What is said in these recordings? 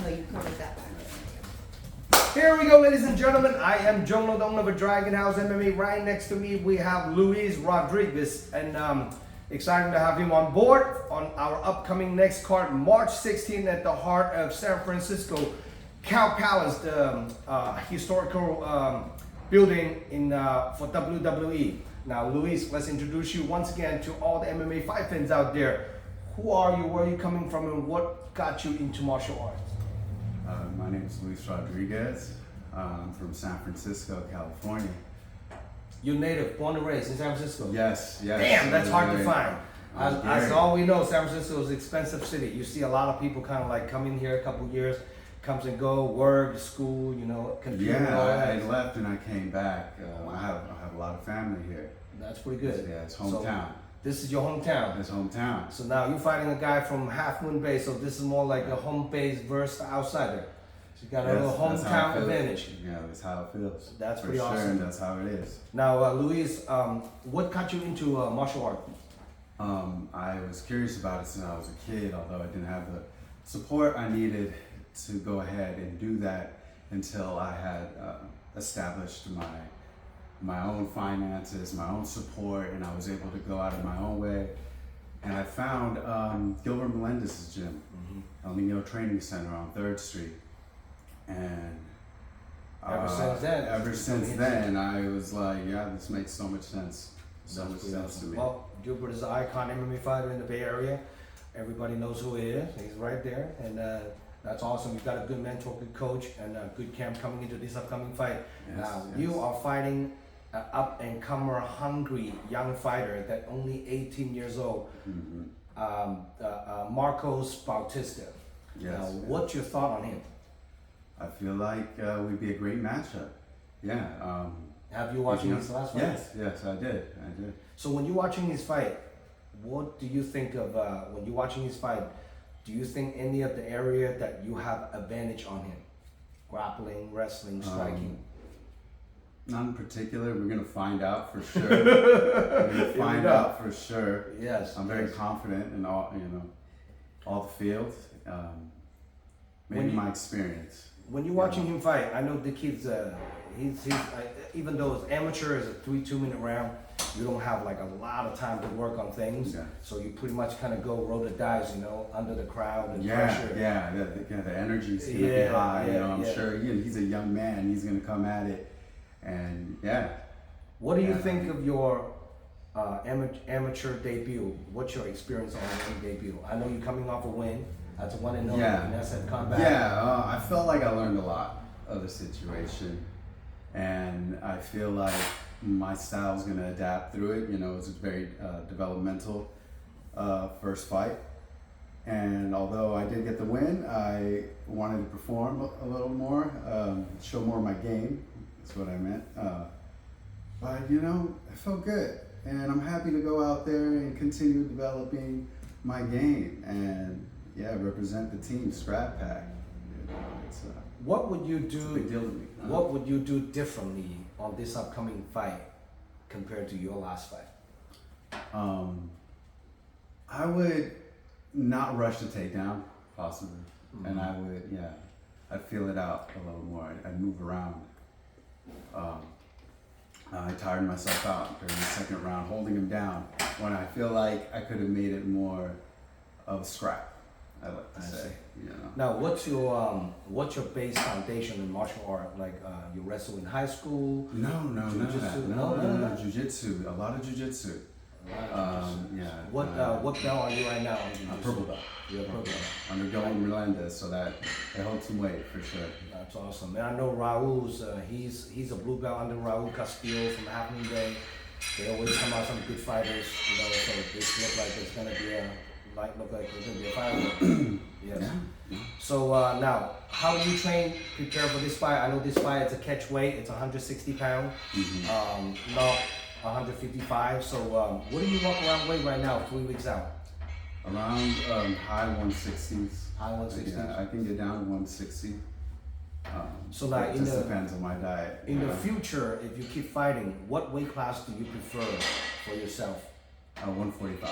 know you covered that back. Here we go, ladies and gentlemen. I am Jono, the owner of a Dragon House MMA. Right next to me, we have Luis Rodriguez, and excited to have him on board on our upcoming next card, March 16th, at the heart of San Francisco, Cow Palace, the historical building in for WWE. Now, Luis, let's introduce you once again to all the MMA fight fans out there. Who are you? Where are you coming from? And what got you into martial arts? My name is Luis Rodriguez. I'm from San Francisco, California. You're native, born and raised in San Francisco? Yes. Damn, that's hard to find. I'm As here. all we know, San Francisco is an expensive city. You see a lot of people kind of like come in here a couple years, comes and go, work, school, you know, computer, all Yeah, I that. left and I came back. I have a lot of family here. That's pretty good. Yeah, it's hometown. So, this is your hometown. It's hometown. So now you're fighting a guy from Half Moon Bay, so this is more like a home base versus the outsider. So you got a little That's how it hometown feels. advantage. Yeah, that's how it feels. That's For pretty sure, awesome. and that's how it is. Now, Luis, what got you into martial art? I was curious about it since I was a kid, although I didn't have the support I needed to go ahead and do that until I had established my own finances, my own support, and I was able to go out of my own way. And I found Gilbert Melendez's gym, El Nino Training Center on 3rd Street. And ever since then, I was like, yeah, this makes so much sense. So much sense to me. Well, Gilbert is an icon MMA fighter in the Bay Area. Everybody knows who he is. He's right there, and that's awesome. You've got a good mentor, good coach, and a good camp coming into this upcoming fight. Yes, Now, yes. you are fighting an up-and-comer, hungry young fighter that only 18 years old, Marcos Bautista. Yes, Now, yes. what's your thought on him? I feel like we'd be a great matchup. Yeah. Have you watched his last fight? Yes, I did. So when you're watching his fight, what do you think of when you're watching his fight? Do you think any of the area that you have advantage on him? Grappling, wrestling, striking? None in particular. We're gonna find out for sure. We're gonna find out for sure. Yes. I'm very confident in all the fields. Maybe my experience. When you're watching him fight, I know the kid's he's even though it's amateur, it's a 2-minute round. You don't have like a lot of time to work on things, Yeah. so you pretty much kind of go roll the dice, under the crowd and pressure. The energy's gonna be Yeah, high. yeah, I'm yeah. sure he's a young man. He's gonna come at it, and What do you Yeah. think of your amateur debut? What's your experience on your debut? I know you're coming off a win. That's a 1-0 Yeah. in SF Combat. I felt like I learned a lot of the situation, and I feel like my style's gonna adapt through it. It's a very developmental first fight, and although I did get the win, I wanted to perform a little more, show more of my game. That's what I meant. But I felt good, and I'm happy to go out there and continue developing my game and represent the team, Scrap Pack. What would you It's a do? big deal to me. What would you do differently on this upcoming fight compared to your last fight? I would not rush the takedown, possibly, and I would, I'd feel it out a little more. I'd move around. I tired myself out during the second round, holding him down when I feel like I could have made it more of a scrap. I like to say, Now, what's your base foundation in martial art? Like you wrestle in high school? No, none of that. Jiu-jitsu? No, jiu-jitsu. A lot of jiu-jitsu. What belt are you right now? A purple belt. You're a purple belt. Under Gilbert Melendez, so that it holds some weight for sure. That's awesome. And I know Raul's he's a blue belt under Raul Castillo from Half Moon Bay. They always come out some good fighters, so this look like it's gonna be a fight. Yes. Yeah. So now, how do you train, prepare for this fight? I know this fight is a catch weight. It's 160 pounds. Not 155. So what do you walk around weight right now? 3 weeks out. Around high 160s. High 160s. Yeah, I can get down to 160. So now it just depends on my diet. In the future, if you keep fighting, what weight class do you prefer for yourself? 145.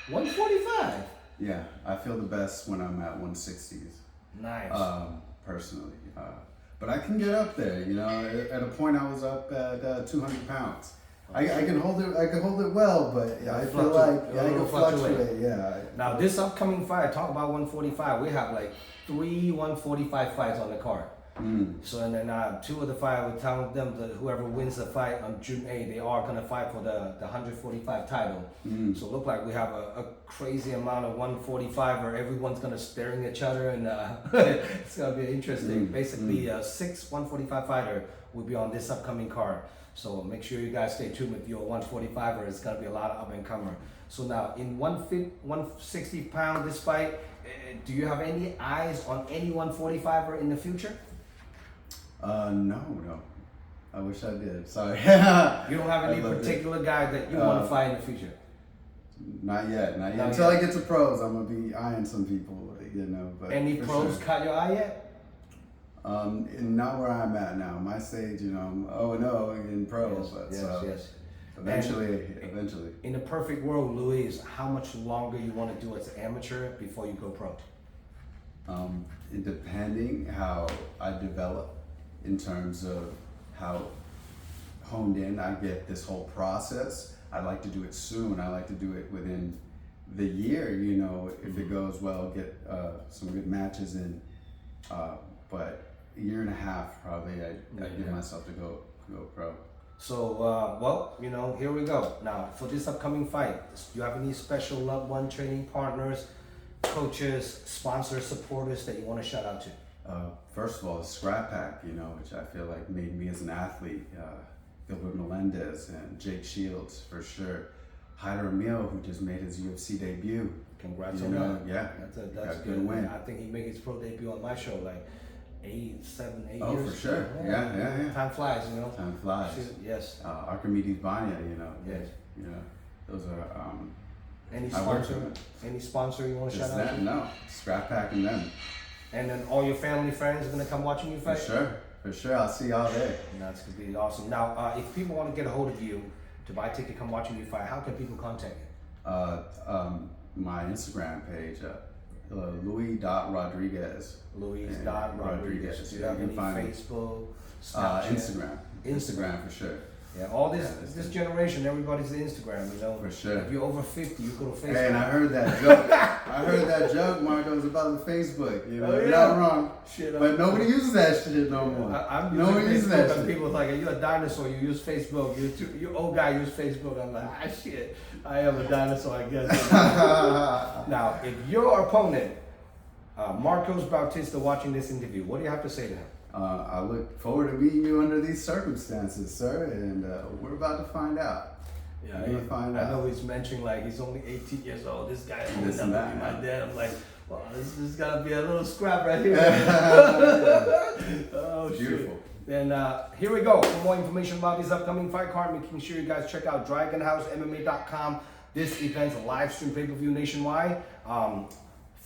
145. Yeah, I feel the best when I'm at 160s. Nice. Personally. But I can get up there, you know. At a point, I was up at 200 pounds. I can hold it. I can hold it well, but I feel like I can fluctuate. Yeah. Now this upcoming fight, talk about 145. We have like 3 145 fights on the card. So and then 2 of the fight, we're telling them that whoever wins the fight on June 8th, they are gonna fight for the 145 title. So it look like we have a crazy amount of 145 where everyone's gonna staring at each other, and it's gonna be interesting. Basically, 6 145 fighter will be on this upcoming card. So make sure you guys stay tuned if you're a 145er. It's gonna be a lot of up and comer. So now in 160 pound this fight, do you have any eyes on any 145er in the future? No. I wish I did. Sorry. You don't have any particular guy that you want to fight in the future? Not yet. Until I get to pros, I'm gonna be eyeing some people, you know. But any pros caught your eye yet? Not where I'm at now. My stage, you know, I'm 0-0 in pros. Yes. Eventually. In the perfect world, Luis, how much longer you want to do as an amateur before you go pro? Depending how I develop in terms of how honed in I get this whole process, I'd like to do it soon. I like to do it within the year, you know, if it goes well, get some good matches in. But a year and a half probably I'd give myself to go pro. So, well, you know, here we go. Now, for this upcoming fight, do you have any special loved one, training partners, coaches, sponsors, supporters that you want to shout out to? First of all, Scrap Pack, you know, which I feel like made me as an athlete. Gilbert Melendez and Jake Shields, for sure. Hyder Emil, who just made his UFC debut. Congrats on that. Yeah, that's a good win. I think he made his pro debut on my show like 7, 8 years. Oh, for sure. Yeah. Time flies, you know. Time flies. Yes. Archimedes Banya, you know. Yes. You know, those are. Any sponsor? Any sponsor you want to shout out to? No, Scrap Pack and them. And then all your family, friends are gonna come watching you fight? For sure. I'll see y'all there. That's gonna be awesome. Now, if people want to get a hold of you to buy a ticket, come watching you fight, how can people contact you? My Instagram page, Louis.Rodriguez. Louis.Rodriguez. Do you have any Facebook, Snapchat? Instagram for sure. Yeah, all this generation, everybody's Instagram, you know. For sure. If you're over 50, you go to Facebook. Hey, and I heard that joke. Marcos, about the Facebook. You know, you're not wrong. Shit, but nobody uses that shit no more. I'm using Facebook, and people are like, you're a dinosaur, you use Facebook. You old guy use Facebook. I'm like, shit, I am a dinosaur, I guess. Now, if your opponent, Marcos Bautista, watching this interview, what do you have to say to him? I look forward to meeting you under these circumstances, sir, and we're about to find out. Yeah, I know he's mentioning like he's only 18 years old. This guy is old enough to be my dad. I'm like, well, this is gonna be a little scrap right here. Oh, beautiful. Then here we go. For more information about this upcoming fight card, making sure you guys check out DragonHouseMMA.com. This event's a live stream pay-per-view nationwide.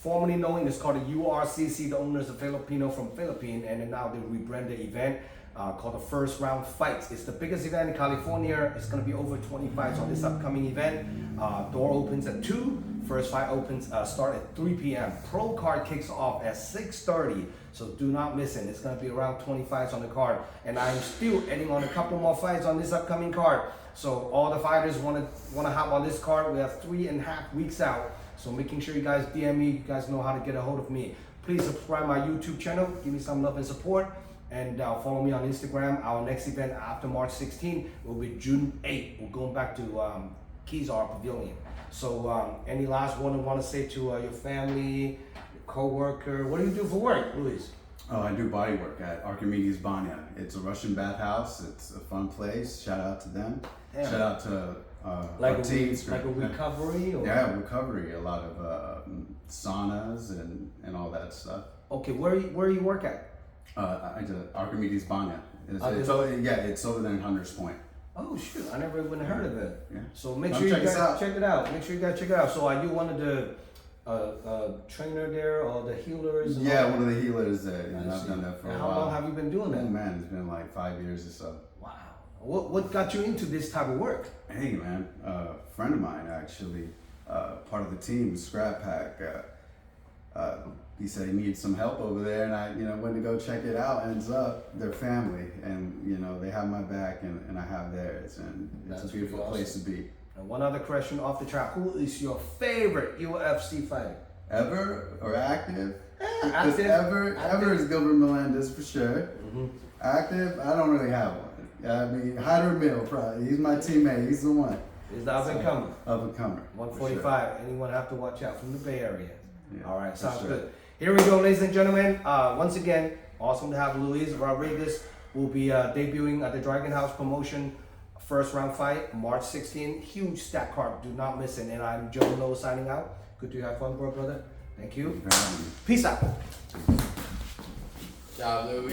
Formerly known, it's called the URCC. The owner is a Filipino from Philippines, and then now they rebranded the event called the First Round Fights. It's the biggest event in California. It's going to be over 20 fights on this upcoming event. Door opens at 2. First fight opens start at 3 p.m. Pro card kicks off at 6:30. So do not miss it. It's going to be around 20 fights on the card, and I'm still adding on a couple more fights on this upcoming card. So all the fighters want to hop on this card. We have 3.5 weeks out. So making sure you guys DM me, you guys know how to get a hold of me. Please subscribe my YouTube channel, give me some love and support, and follow me on Instagram. Our next event after March 16 will be June 8. We're going back to Kezar Pavilion. So any last one you want to say to your family, your co-worker? What do you do for work, Luis? Oh, I do body work at Archimedes Banya. It's a Russian bathhouse. It's a fun place. Shout out to them. Yeah. Shout out to like our teams. Like a recovery? Or? Yeah, recovery. A lot of saunas and all that stuff. Okay, where you work at? I do Archimedes Banya. It's over there in Hunters Point. Oh shoot, I never even heard of it. Yeah. So make sure you guys check it out. Make sure you guys check it out. So are you one of the trainer there or the healers? Yeah, one of the healers there. And I've done that for a while. How long have you been doing that? Oh man, it's been like 5 years or so. Wow. What got you into this type of work? Hey man, a friend of mine actually, part of the team, Scrap Pack. he said he needs some help over there, and I went to go check it out. Ends up they're family, and they have my back, and I have theirs, and it's That's a beautiful pretty place to be. And one other question off the track: who is your favorite UFC fighter? Ever or active? Because Active. ever is Gilbert Melendez for sure. Active, I don't really have one. I mean, Hyder Mill, probably. He's my teammate. He's the one. He's the up and comer. Up and comer. 145. Anyone have to watch out from the Bay Area? Yeah, All right, for sounds sure. good. Here we go, ladies and gentlemen. Once again, awesome to have Luis Rodriguez. Will be debuting at the Dragon House promotion. First round fight, March 16. Huge stack card. Do not miss it. And I'm Joe Noah signing out. Good to have fun, brother. Thank you. Peace out. Ciao, Louis.